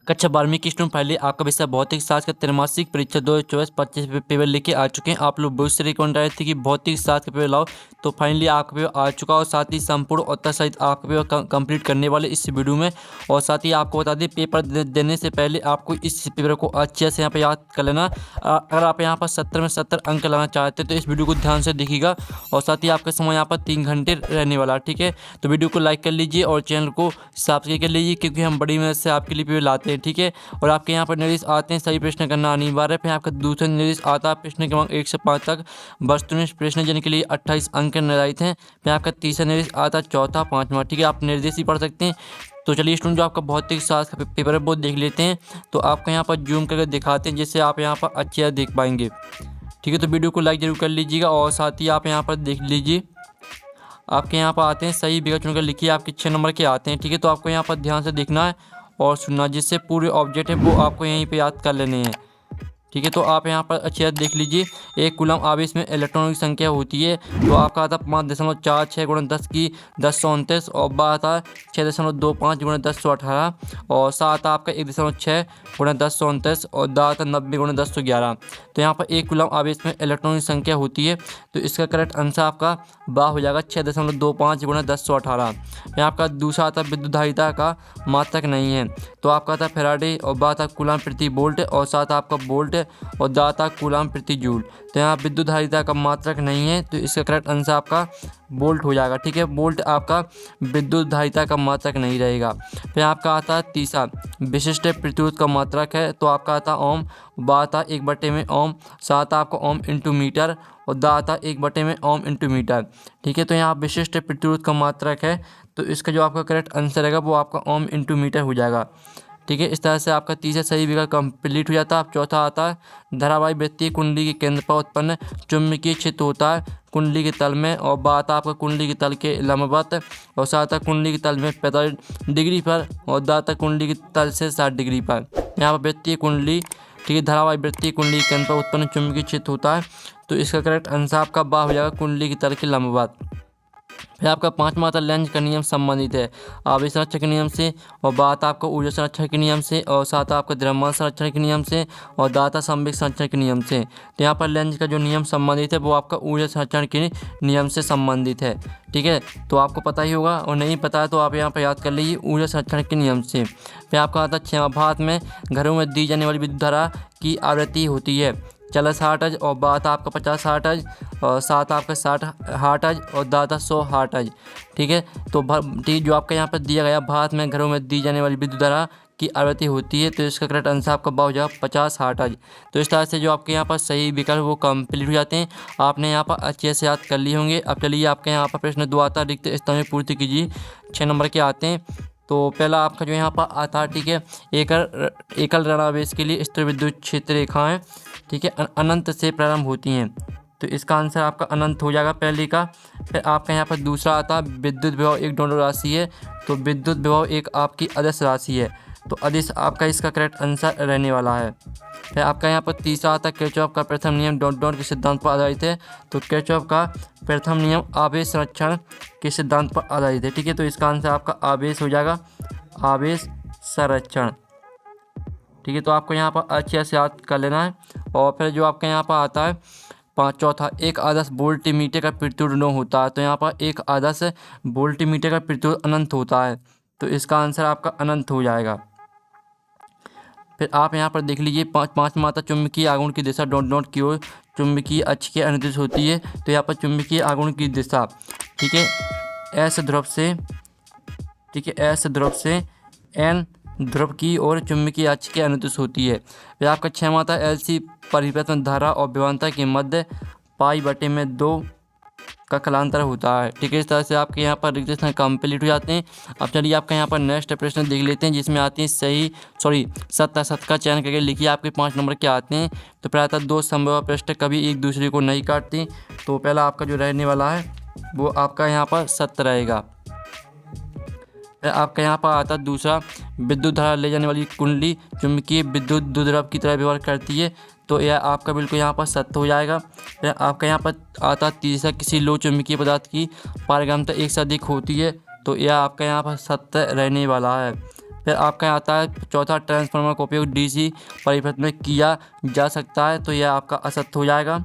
कक्षा 12वीं की स्टूडेंट फाइनली आपका विषय भौतिक शास्त्र का त्रैमासिक परीक्षा 2024-25 पेपर लेके आ चुके हैं। आप लोग बहुत से रिकमेंड रहे थे कि भौतिक शास्त्र का पेपर लाओ, तो फाइनली आपका पेपर आ चुका और साथ ही संपूर्ण उत्तर सहित आपका पेपर कंप्लीट करने वाले इस वीडियो में। और साथ ही आपको बता दें, पेपर देने से पहले आपको इस पेपर को अच्छे से यहाँ पर याद कर लेना। अगर आप यहाँ पर 70 में 70 अंक लाना चाहते हैं तो इस वीडियो को ध्यान से देखिएगा। और साथ ही आपका समय यहाँ पर 3 घंटे रहने वाला, ठीक है। तो वीडियो को लाइक कर लीजिए और चैनल को सब्सक्राइब कर लीजिए, क्योंकि हम बड़ी मेहनत से आपके लिए पेपर लाते हैं, ठीक है। और आपके यहाँ पर निर्देश आते हैं सही प्रश्न करना अनिवार्य है। फिर आपका दूसरा निर्देश आता है प्रश्न क्रमांक 1 से 5 तक वस्तुनिष्ठ प्रश्न जिनके लिए 28 अंक निर्धारित हैं। फिर आपका तीसरा निर्देश आता है चौथा 5वां, ठीक है। आप निर्देश ही पढ़ सकते हैं। तो चलिए स्टूडेंट, जो आपका भौतिक शास्त्र का पेपर है वो देख लेते हैं। तो आपको यहाँ पर जूम करके दिखाते हैं जिससे आप यहाँ पर अच्छे से देख पाएंगे, ठीक है। तो वीडियो को लाइक जरूर कर लीजिएगा और साथ ही आप यहाँ पर देख लीजिए। आपके यहाँ पर आते हैं सही विकल्प चुनकर लिखिए, आपके 6 नंबर के आते हैं, ठीक है। तो आपको यहाँ पर ध्यान से देखना है और सुनना, जिससे पूरे ऑब्जेक्ट है वो आपको यहीं पे याद कर लेने हैं, ठीक है। तो आप यहाँ पर अच्छे से देख लीजिए। एक कूलम आवेश में इलेक्ट्रॉनों की संख्या होती है, तो आपका आता है 5.46 गुणा 10 की 1029 और बात आता है 6.25 गुणा 1018 और सात आपका 1.6 गुणा 1029 और दात 90 गुणा 1011। तो यहाँ पर एक कूलम आवेश में इलेक्ट्रॉनों की संख्या होती है, तो इसका करेक्ट आंसर आपका बा हो जाएगा 6.25 गुणा 1018। यहाँ आपका दूसरा आता है विद्युत धारिता का मात्रक नहीं है, तो आपका आता है फैराडे और बात आता कूलम प्रति वोल्ट और साथ आपका वोल्ट और दाता कूलम प्रति जूल। तो यहाँ विद्युत धारिता का मात्रक नहीं है, तो इसका करेक्ट आंसर आपका वोल्ट हो जाएगा, ठीक है। वोल्ट आपका विद्युत धारिता का मात्रक नहीं रहेगा। फिर आपका आता है तीसरा विशिष्ट प्रतिरोध का मात्रक है, तो आपका आता ओम, बात 1 में ओम, साथ आपका ओम इंटू मीटर और दाता 1 में ओम इंटू मीटर, ठीक है। तो यहाँ विशिष्ट प्रतिरोध का मात्रक है, तो इसका जो आपका करेक्ट आंसर रहेगा वो आपका ओम इंटू मीटर हो जाएगा, ठीक है। इस तरह से आपका तीसरा सही विकल्प कंप्लीट हो जाता है। अब चौथा आता है धारावाहिक वृत्तीय कुंडली के केंद्र पर उत्पन्न चुंबकीय क्षेत्र होता है कुंडली के तल में और बात आपका कुंडली के तल के लंबवत और साथ कुंडली के तल में 45 डिग्री पर और दाता कुंडली के तल से 60 डिग्री पर। यहाँ पर वृत्तीय कुंडली, ठीक है, धारावाहिक वृत्तीय कुंडली के केंद्र पर उत्पन्न चुंबकीय क्षेत्र होता है, तो इसका करेक्ट आंसर आपका बा हो जाएगा कुंडली के तल के लंबवत। फिर आपका 5वां आता लेंज का नियम संबंधित है आवेश संरक्षण के नियम से और बात आपका ऊर्जा संरक्षण के नियम से और साथ आपका द्रव्यमान संरक्षण के नियम से और दाता संवेग संरक्षण के नियम से। तो यहाँ पर लेंज का जो नियम संबंधित है वो आपका ऊर्जा संरक्षण के नियम से संबंधित है, ठीक है। तो आपको पता ही होगा और नहीं पता है तो आप यहाँ पर याद कर लीजिए ऊर्जा संरक्षण के नियम से। फिर आपका आता 6वां भारत में घरों में दी जाने वाली विद्युत धारा की आवृत्ति होती है 40 हर्ट्ज और बात आपका 50 हर्ट्ज और साथ आपका 60 हर्ट्ज और दाता 100 हर्ट्ज, ठीक है। तो जो आपका यहाँ पर दिया गया भारत में घरों में दी जाने वाली विद्युत धारा की आवृत्ति होती है, तो इसका करेक्ट आंसर आपका बा हो जाएगा 50 हर्ट्ज। तो इस तरह से जो आपके यहाँ पर सही विकल्प वो कंप्लीट हो जाते हैं। आपने यहाँ पर अच्छे से याद कर लिए होंगे। अब चलिए आपके यहाँ पर प्रश्न 2 आता है रिक्त स्थान में पूर्ति कीजिए, 6 नंबर के आते हैं। तो पहला आपका जो यहाँ पर आता है, ठीक है, एकल ऋणावेश के लिए स्थिर विद्युत क्षेत्र रेखाएं, ठीक है, अनंत से प्रारंभ होती हैं, तो इसका आंसर आपका अनंत हो जाएगा पहले का। फिर आपका यहाँ पर दूसरा आता है विद्युत विभव एक डोनर राशि है, तो विद्युत विभव एक आपकी अदिश राशि है, तो अदिश आपका इसका करेक्ट आंसर रहने वाला है। फिर आपका यहाँ पर तीसरा आता है किरचॉफ का प्रथम नियम डॉट डॉट के सिद्धांत पर आधारित है, तो किरचॉफ का प्रथम नियम आवेश संरक्षण के सिद्धांत पर आधारित है, ठीक है। तो इसका आंसर आपका आवेश हो जाएगा, आवेश संरक्षण, ठीक है। तो आपको यहाँ पर अच्छे से याद कर लेना है। और फिर जो आपका यहाँ पर आता है चौथा एक आदर्श वोल्टमीटर का प्रतिरोध न होता है, तो यहाँ पर एक आदर्श वोल्टमीटर का प्रतिरोध अनंत होता है, तो इसका आंसर आपका अनंत हो जाएगा। फिर आप यहाँ पर देख लीजिए 5वां आता चुंबकीय आघूर्ण की दिशा डॉट डॉट की ओर चुंबकीय अक्ष के अनुदिश होती है, तो यहाँ पर चुंबकीय आघूर्ण की दिशा, ठीक है, एस ध्रुव से, ठीक है, एस ध्रुव से एन ध्रुव की ओर चुंबकीय अक्ष के अनुदिश होती है। फिर आपका 6वां आता एल सी परिवर्तन धारा और विभवांतर के मध्य π/2 का कलांतर होता है, ठीक है। इस तरह से आपके यहाँ पर रिक्त स्थान कंप्लीट हो जाते हैं। अब चलिए आपका यहाँ पर नेक्स्ट प्रश्न देख लेते हैं, जिसमें आते हैं सत्य असत्य का चयन करके लिखिए। आपके 5 नंबर के आते हैं। तो प्रायतः 2 संभव प्रश्न कभी एक दूसरे को नहीं काटते, तो पहला आपका जो रहने वाला है वो आपका यहाँ पर सत्य रहेगा। आपका यहाँ पर आता दूसरा विद्युत धारा ले जाने वाली कुंडली चुंबकीय विद्युत द्विध्रुव की तरह व्यवहार करती है, तो यह आपका बिल्कुल यहाँ पर सत्य हो जाएगा। फिर आपका यहाँ पर आता तीसरा किसी लो चुंबकीय पदार्थ की पारगम्यता एक से अधिक होती है, तो यह आपका यहाँ पर सत्य रहने वाला है। फिर आपका यहाँ आता है चौथा, ट्रांसफार्मर का उपयोग डीसी परिपथ में किया जा सकता है, तो यह आपका असत्य हो जाएगा।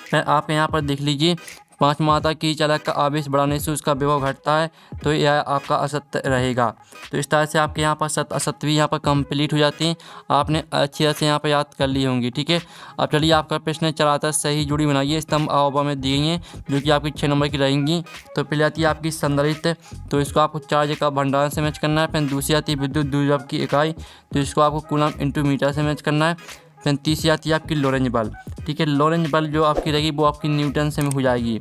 फिर आप यहाँ पर देख लीजिए, पाँचवा आता है कि चालक का आवेश बढ़ाने से उसका विभव घटता है, तो यह आपका असत्य रहेगा। तो इस तरह से आपके यहाँ पर सत्य असत्य भी यहाँ पर कंप्लीट हो जाती हैं। आपने अच्छी तरह से यहाँ पर याद कर ली होंगी। ठीक है, अब चलिए आपका प्रश्न चला आता है सही जोड़ी बनाइए। स्तंभ अवयव में दी गई हैं जो कि आपकी 6 नंबर की रहेंगी। तो पहले आती है आपकी संधारित्र, तो इसको आपको चार्ज का भंडारण से मैच करना है। फिर दूसरी आती है विद्युत द्विध्रुव की इकाई, तो इसको आपको कूलम इंटू मीटर से मैच करना है। फिर तीसरी आती है आपकी लोरेंज बल। ठीक है, लोरेंज बल जो आपकी रहेगी वो आपकी न्यूटन से में हो जाएगी।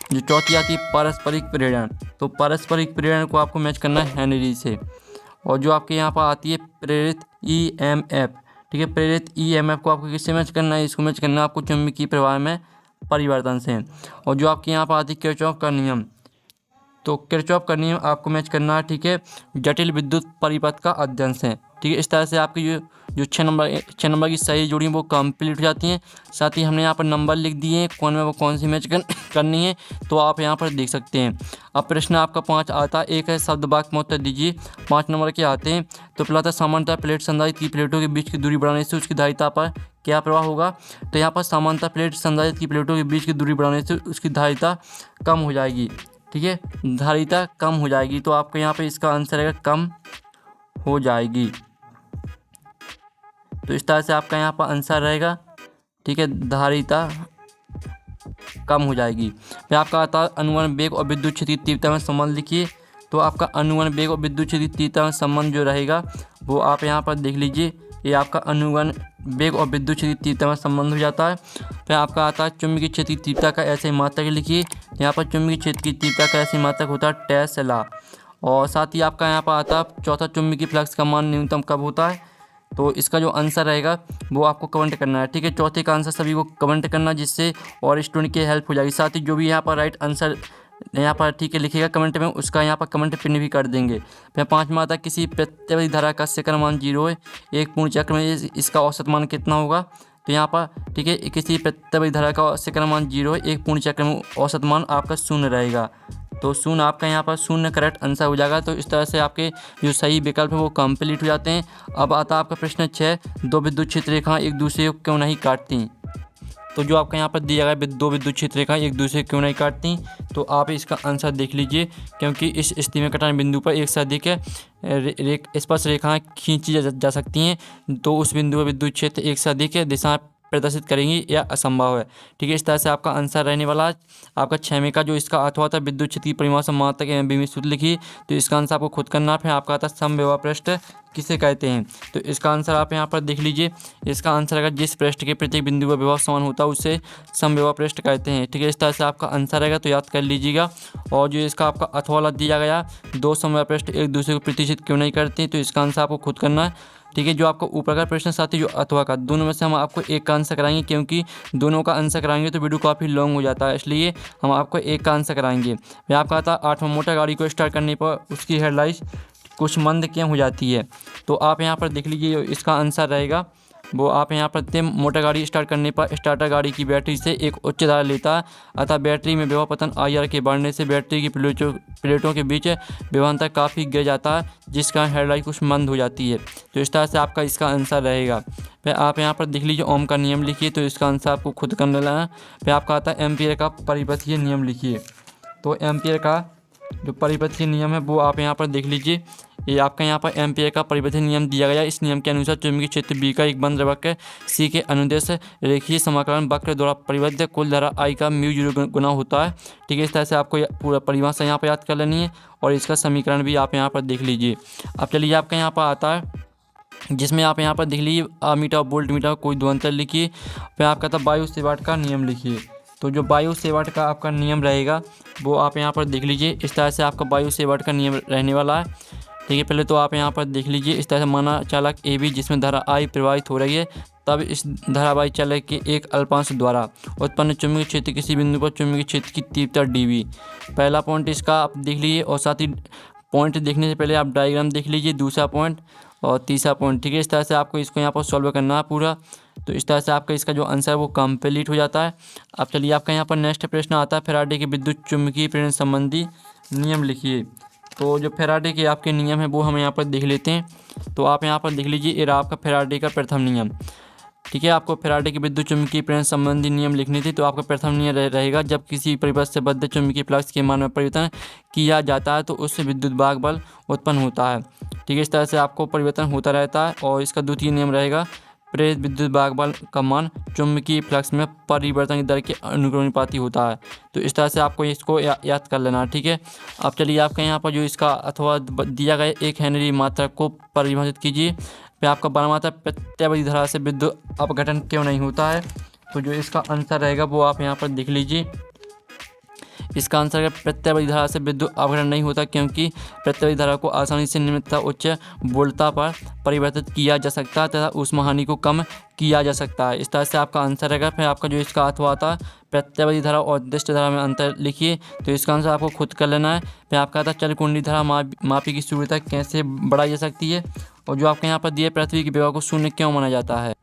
जो चौथी आती है पारस्परिक प्रेरण, तो पारस्परिक प्रेरण को आपको मैच करना है हेनरी से। और जो आपके यहाँ पर आती है प्रेरित ईएमएफ, ठीक है, प्रेरित ईएमएफ को आपको किससे मैच करना है, इसको मैच करना है आपको चुंबकीय प्रवाह में परिवर्तन से। और जो आपके यहाँ पर आती है किरचॉफ का नियम, तो किरचॉफ का नियम आपको मैच करना है, ठीक है, जटिल विद्युत परिपथ का अध्ययन से। ठीक है, इस तरह से आपकी जो 6 नंबर की सही जोड़ी वो कंप्लीट हो जाती हैं। साथ ही हमने यहाँ पर नंबर लिख दिए हैं कौन में वो कौन सी मैच करनी है, तो आप यहाँ पर देख सकते हैं। अब प्रश्न आपका 5 आता है, एक है शब्द वाक्य में उत्तर दीजिए। 5 नंबर के आते हैं, तो पहला था सामान्यतः प्लेट संधारित्र की प्लेटों के बीच की दूरी बढ़ाने से उसकी धारिता पर क्या प्रभाव होगा। तो यहाँ पर सामान्यतः प्लेट संधारित्र की प्लेटों के बीच की दूरी बढ़ाने से उसकी धारिता कम हो जाएगी। ठीक है, धारिता कम हो जाएगी, तो आपके यहाँ पे इसका आंसर रहेगा कम हो जाएगी। तो इस तरह से आपका यहाँ पर आंसर रहेगा, ठीक है, धारिता कम हो जाएगी। फिर आपका आता है अनुवर्ण वेग और विद्युत क्षेत्र की तीव्रता में संबंध लिखिए। तो आपका अनुवर्ण वेग और विद्युत क्षेत्र की तीव्रता में संबंध जो रहेगा वो आप यहाँ पर देख लीजिए। ये आपका अनुवर्ण वेग और विद्युत क्षेत्र की तीव्रता में संबंध हो जाता है। फिर आपका आता है चुंबकीय क्षेत्र की तीव्रता का ऐसे मात्रक लिखिए। यहाँ पर चुंबकीय क्षेत्र की तीव्रता का ऐसे मात्रक होता है टेस्ला। और साथ ही आपका यहाँ पर आता है चौथा, चुंबकीय फ्लक्स का मान न्यूनतम कब होता है। तो इसका जो आंसर रहेगा वो आपको कमेंट करना है। ठीक है, चौथे का आंसर सभी को कमेंट करना, जिससे और स्टूडेंट की हेल्प हो जाएगी। साथ ही जो भी यहाँ पर राइट आंसर यहाँ पर ठीक है लिखेगा कमेंट में, उसका यहाँ पर कमेंट पिन भी कर देंगे। फिर 5वां आता है किसी प्रत्यवधि धारा का सेकंड मान 0 है, एक पूर्ण चक्र में इसका औसत मान कितना होगा। तो यहाँ पर ठीक है किसी प्रत्यवधि धारा का सेकंड मान 0 है, एक पूर्ण चक्र में औसत मान आपका 0 रहेगा। तो शून्य आपका यहाँ पर शून्य करेक्ट आंसर हो जाएगा। तो इस तरह से आपके जो सही विकल्प है वो कंप्लीट हो जाते हैं। अब आता है आपका प्रश्न 6, दो विद्युत क्षेत्र रेखाएं एक दूसरे को क्यों नहीं काटती। तो जो आपका यहाँ पर दिया गया है दो विद्युत क्षेत्र रेखाएं एक दूसरे को क्यों नहीं काटती, तो आप इसका आंसर देख लीजिए। क्योंकि इस स्थिति में कटान बिंदु पर एक से अधिक स्पर्श रेखाएं खींची जा सकती हैं, तो उस बिंदु पर विद्युत क्षेत्र एक से अधिक दिशा प्रदर्शित करेंगी या असंभव है। ठीक है, इस तरह से आपका आंसर रहने वाला आपका 6वें का जो इसका अथवा था विद्युत क्षेत्र की परिमाण मात्रक एवं सूत्र लिखी। तो इसका आंसर आपको खुद करना। फिर आपका आता समविभव पृष्ठ किसे कहते हैं, तो इसका आंसर आप यहाँ पर देख लीजिए। इसका आंसर अगर जिस पृष्ठ के प्रत्येक बिंदु पर विभव समान होता है उसे समविभव पृष्ठ कहते हैं। ठीक है, इस तरह से आपका आंसर रहेगा, तो याद कर लीजिएगा। और जो इसका आपका अथवा दिया गया दो समविभव पृष्ठ एक दूसरे को प्रतिष्ठित क्यों नहीं करते, तो इसका आंसर आपको खुद करना है। ठीक है, जो आपको ऊपर का प्रश्न साथ ही जो अथवा का, दोनों में से हम आपको एक का आंसर कराएंगे, क्योंकि दोनों का आंसर कराएंगे तो वीडियो काफ़ी लॉन्ग हो जाता है, इसलिए हम आपको एक का आंसर कराएंगे। फिर आपका आता है 8वां, मोटर गाड़ी को स्टार्ट करने पर उसकी हेडलाइट कुछ मंद क्यों हो जाती है। तो आप यहाँ पर देख लीजिए, इसका आंसर रहेगा वो आप यहाँ पर मोटर गाड़ी स्टार्ट करने पर स्टार्टर गाड़ी की बैटरी से एक उच्च धारा लेता है, अतः बैटरी में विभव पतन IR के बढ़ने से बैटरी की प्लेटों के बीच विभवांतर काफ़ी गिर जाता है, जिस कारण हेडलाइट कुछ मंद हो जाती है। तो इस तरह से आपका इसका आंसर रहेगा। फिर आप यहाँ पर देख लीजिए ओम का नियम लिखिए, तो इसका आंसर आपको खुद करने लगा। फिर आपका आता है एम्पियर का परिपथीय नियम लिखिए। तो एम्पियर का जो परिपथीय नियम है वो आप यहाँ पर देख लीजिए। ये आपका यहाँ पर एम्पियर का परिपथीय नियम दिया गया। इस नियम के अनुसार चुंबकीय क्षेत्र B का एक बंद वक्र C के अनुदेश रेखीय समाकलन वक्र द्वारा परिबद्ध कुल धारा I का μ0 गुना होता है। ठीक है, इस तरह से आपको पूरा परिभाषा यहाँ पर याद कर लेनी है और इसका समीकरण भी आप यहाँ पर देख लीजिए। अब चलिए आपका यहाँ पर आता है जिसमें आप यहाँ पर देख लीजिए मीटर वोल्ट मीटर कोई दो अंतर लिखिए। फिर आपका था वायु सेवाट का नियम लिखिए। तो जो वायु सेवाट का आपका नियम रहेगा वो आप यहाँ पर देख लीजिए। इस तरह से आपका वायु सेवाट का नियम रहने वाला है। ठीक है, पहले तो आप यहाँ पर देख लीजिए। इस तरह से माना चालक AB जिसमें धारा I प्रवाहित हो रही है, तब इस धारावाही चालक के एक अल्पांश द्वारा उत्पन्न चुंबकीय क्षेत्र किसी बिंदु पर चुंबकीय क्षेत्र की तीव्रता dV। पहला पॉइंट इसका आप देख लीजिए, और साथ ही पॉइंट देखने से पहले आप डायग्राम देख लीजिए, दूसरा पॉइंट और तीसरा पॉइंट। ठीक है, इस तरह से आपको इसको यहाँ पर सॉल्व करना है पूरा। तो इस तरह से आपका इसका जो आंसर है वो कंप्लीट हो जाता है। अब चलिए आपका यहाँ पर नेक्स्ट प्रश्न आता है फैराडे के विद्युत चुम्बकीय प्रेरण संबंधी नियम लिखिए। तो जो फैराडे के आपके नियम हैं वो हम यहाँ पर देख लेते हैं। तो आप यहाँ पर देख लीजिए, ये रहा आपका फैराडे का प्रथम नियम। ठीक है, आपको फैराडे के विद्युत चुम्बकीय प्रेरण संबंधी नियम लिखने थे। तो आपका प्रथम नियम रहेगा, जब किसी परिपथ से बद्ध चुम्बकीय फ्लक्स के मान में परिवर्तन किया जाता है तो उससे विद्युत वाहक बल उत्पन्न होता है। ठीक है, इस तरह से आपको परिवर्तन होता रहता है। और इसका द्वितीय नियम रहेगा, प्रेरित विद्युत वाहक बल का मान चुम्बकीय फ्लक्स में परिवर्तन की दर के अनुक्रमानुपाती होता है। तो इस तरह से आपको इसको याद कर लेना है। ठीक है, अब चलिए आपके यहाँ पर जो इसका अथवा दिया गया 1 हेनरी मात्रक को परिभाषित कीजिए। फिर आपका बना मात्रा प्रत्यावर्ती धारा से विद्युत अपघटन क्यों नहीं होता है। तो जो इसका आंसर रहेगा वो आप यहाँ पर देख लीजिए। इसका आंसर है प्रत्यावर्ती धारा से विद्युत अपघटन नहीं होता, क्योंकि प्रत्यावर्ती धारा को आसानी से निम्न तथा उच्च वोल्टता पर परिवर्तित किया जा सकता है तथा ऊष्मा हानि को कम किया जा सकता है। इस तरह से आपका आंसर रहेगा। फिर आपका जो इसका अथवा आता है, प्रत्यावर्ती धारा और दिष्ट धारा में अंतर लिखिए। तो इसका आंसर आपको खुद कर लेना है। फिर आपका आता है चलकुंडी धारा मापी की शुद्धता कैसे बढ़ाई जा सकती है। और जो आपके यहाँ पर दिए, पृथ्वी की विभव को शून्य क्यों माना जाता है।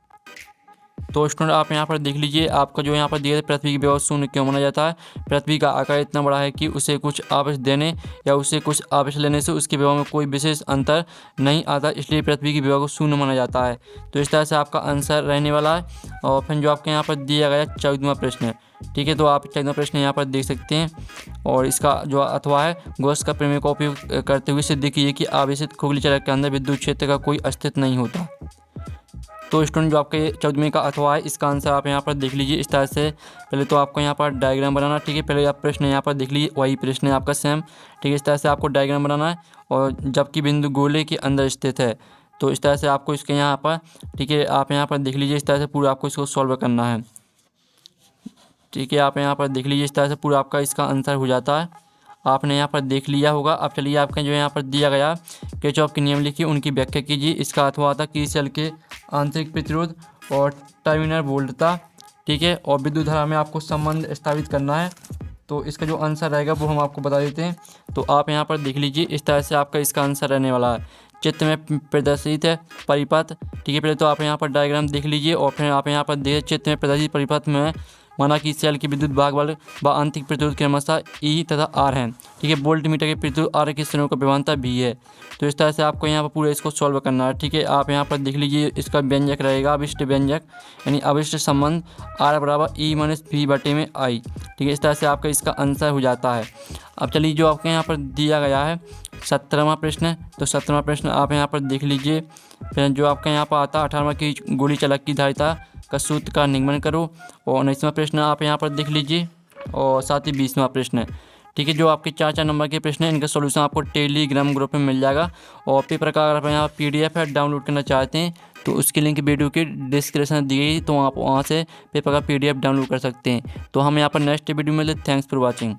तो स्टूडेंट आप यहाँ पर देख लीजिए, आपका जो यहाँ पर दिया है पृथ्वी की विभव शून्य क्यों माना जाता है। पृथ्वी का आकार इतना बड़ा है कि उसे कुछ आवेश देने या उसे कुछ आवेश लेने से उसकी विभव में कोई विशेष अंतर नहीं आता, इसलिए पृथ्वी की विभव को शून्य माना जाता है। तो इस तरह से आपका आंसर रहने वाला है। और फिर जो आपके यहाँ पर दिया गया 14वां प्रश्न है। ठीक है, तो आप 14वां प्रश्न यहाँ पर देख सकते हैं। और इसका जो अथवा है, गॉस का प्रमेय का उपयोग करते हुए सिद्ध कीजिए कि आवेशित खोखली चरक के अंदर विद्युत क्षेत्र का कोई अस्तित्व नहीं होता। तो स्टूडेंट जो आपके 14वें का अथवा है, इसका आंसर आप यहाँ पर देख लीजिए। इस तरह से पहले तो आपको यहाँ पर डायग्राम बनाना। ठीक है, पहले आप प्रश्न यहाँ पर देख लीजिए, वही प्रश्न है आपका सेम। ठीक है, इस तरह से आपको डायग्राम बनाना है। और जबकि बिंदु गोले के अंदर स्थित है, तो इस तरह से आपको इसके यहाँ पर, ठीक है, आप यहाँ पर देख लीजिए। इस तरह से पूरा आपको इसको सॉल्व करना है। ठीक है, आप यहाँ पर देख लीजिए, इस तरह से पूरा आपका इसका आंसर हो जाता है। आपने यहाँ पर देख लिया होगा। अब चलिए आपके जो यहाँ पर दिया गया किरचॉफ के नियम लिखिए, उनकी व्याख्या कीजिए। इसका अथवा आता किसी सेल के आंतरिक प्रतिरोध और टर्मिनल वोल्टता, ठीक है, और विद्युत धारा में आपको संबंध स्थापित करना है। तो इसका जो आंसर रहेगा वो हम आपको बता देते हैं। तो आप यहाँ पर देख लीजिए, इस तरह से आपका इसका आंसर रहने वाला है। चित्र में प्रदर्शित है परिपथ। ठीक है, पहले तो आप यहाँ पर डायग्राम देख लीजिए और फिर आप यहाँ पर देखिए चित्र में प्रदर्शित परिपथ में माना कि सेल की विद्युत वाहक बल व आंतरिक प्रतिरोध क्रमशः ई तथा आर हैं। ठीक है, वोल्ट मीटर के प्रतिरोध आर की श्रेणियों का विभवांतर भी है। तो इस तरह से आपको यहाँ पर पूरा इसको सॉल्व करना है। ठीक है, आप यहाँ पर देख लीजिए, इसका व्यंजक रहेगा अभिष्ट व्यंजक, यानी अभिष्ट संबंध आर बराबर ई माइनस वी बटे में आई। ठीक है, इस तरह से आपका इसका आंसर हो जाता है। अब चलिए जो आपके यहाँ पर दिया गया है 17वां प्रश्न है। तो 17वां प्रश्न आप यहाँ पर देख लीजिए। फिर जो आपके यहाँ पर आता है 18वां की गोली चलक की धारिता का सूत्र का निगमन करो। और 19वां प्रश्न आप यहाँ पर देख लीजिए। और साथ ही 20वां प्रश्न है। ठीक है, जो आपके 4 नंबर के प्रश्न हैं, इनका सॉल्यूशन आपको टेलीग्राम ग्रुप में मिल जाएगा। और पेपर का अगर आप यहाँ PDF है डाउनलोड करना चाहते हैं तो उसकी लिंक वीडियो के डिस्क्रिप्शन दी गई, तो आप वहाँ से पेपर का PDF डाउनलोड कर सकते हैं। तो हम यहाँ पर नेक्स्ट वीडियो में मिलते। Thanks for watching.